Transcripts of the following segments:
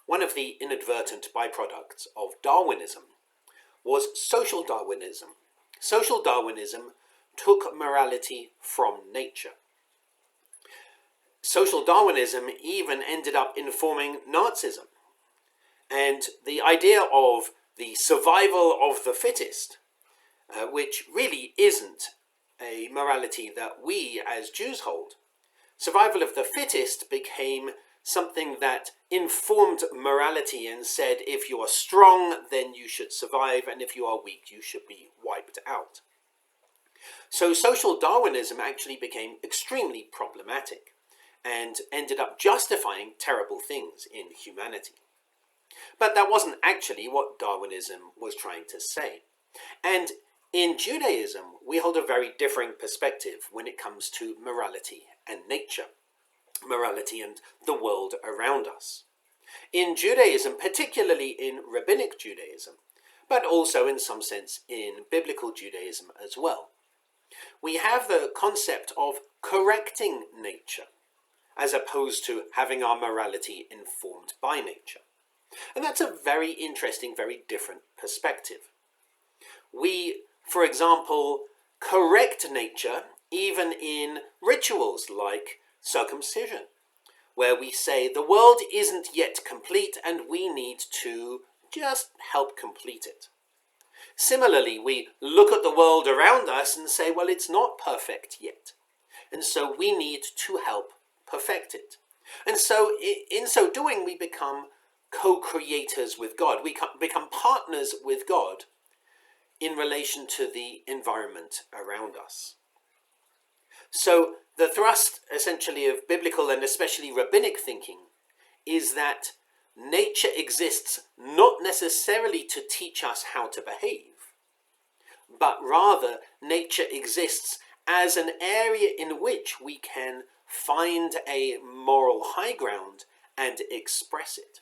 one of the inadvertent byproducts of Darwinism was social Darwinism. Social Darwinism took morality from nature. Social Darwinism even ended up informing Nazism. And the idea of the survival of the fittest, which really isn't a morality that we as Jews hold. Survival of the fittest became something that informed morality and said if you are strong, then you should survive, and if you are weak, you should be wiped out. So social Darwinism actually became extremely problematic and ended up justifying terrible things in humanity. But that wasn't actually what Darwinism was trying to say. And in Judaism, we hold a very different perspective when it comes to morality and nature, morality and the world around us. In Judaism, particularly in Rabbinic Judaism, but also in some sense in Biblical Judaism as well, we have the concept of correcting nature, as opposed to having our morality informed by nature. And that's a very interesting, very different perspective. We, for example, correct nature even in rituals like circumcision, where we say the world isn't yet complete and we need to just help complete it. Similarly, we look at the world around us and say, well, it's not perfect yet, and so we need to help perfect it. And so in so doing, we become co-creators with God. We become partners with God in relation to the environment around us. So the thrust, essentially, of biblical and especially rabbinic thinking is that nature exists not necessarily to teach us how to behave, but rather nature exists as an area in which we can find a moral high ground and express it.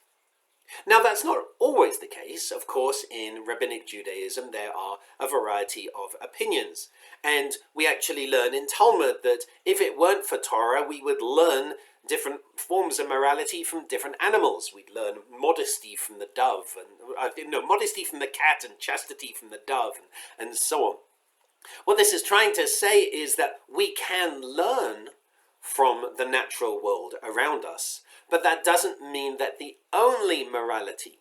Now, that's not always the case. Of course, in Rabbinic Judaism, there are a variety of opinions. And we actually learn in Talmud that if it weren't for Torah, we would learn different forms of morality from different animals. We'd learn modesty from the dove, and modesty from the cat, and chastity from the dove, and so on. What this is trying to say is that we can learn from the natural world around us, but that doesn't mean that the only morality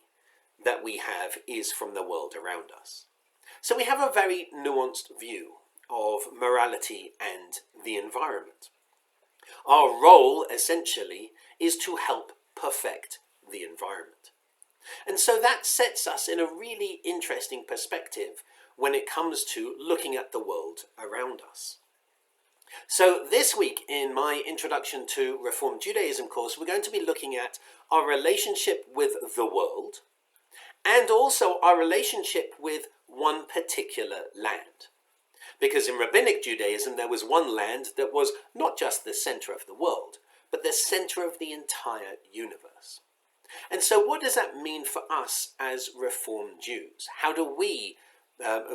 that we have is from the world around us. So we have a very nuanced view of morality and the environment. Our role, essentially, is to help perfect the environment. And so that sets us in a really interesting perspective when it comes to looking at the world around us. So this week in my Introduction to Reform Judaism course, we're going to be looking at our relationship with the world and also our relationship with one particular land. Because in Rabbinic Judaism, there was one land that was not just the center of the world, but the center of the entire universe. And so what does that mean for us as Reformed Jews? How do we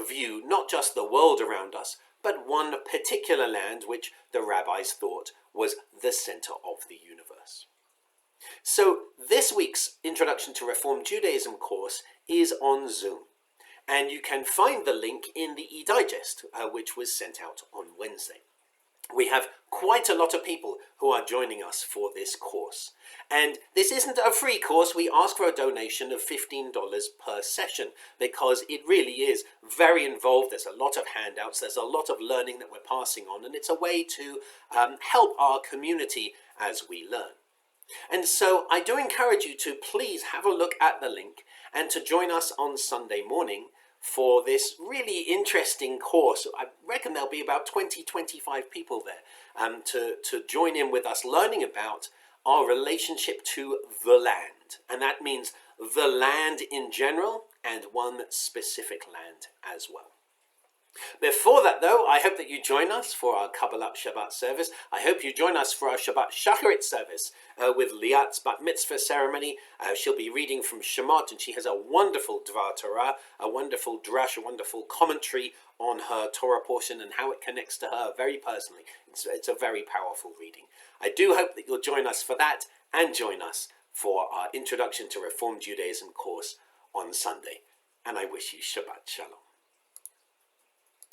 view not just the world around us, but one particular land which the rabbis thought was the center of the universe? So this week's Introduction to Reform Judaism course is on Zoom. And you can find the link in the e-digest, which was sent out on Wednesday. We have quite a lot of people who are joining us for this course. And this isn't a free course. We ask for a donation of $15 per session because it really is very involved. There's a lot of handouts. There's a lot of learning that we're passing on. And it's a way to help our community as we learn. And so I do encourage you to please have a look at the link and to join us on Sunday morning for this really interesting course. I reckon there'll be about 20-25 people there to join in with us learning about our relationship to the land. And that means the land in general and one specific land as well. Before that, though, I hope that you join us for our Kabbalat Shabbat service. I hope you join us for our Shabbat Shacharit service with Liat's Bat Mitzvah ceremony. She'll be reading from Shemot, and she has a wonderful Dvar Torah, a wonderful drush, a wonderful commentary on her Torah portion and how it connects to her very personally. It's a very powerful reading. I do hope that you'll join us for that and join us for our Introduction to Reform Judaism course on Sunday. And I wish you Shabbat Shalom.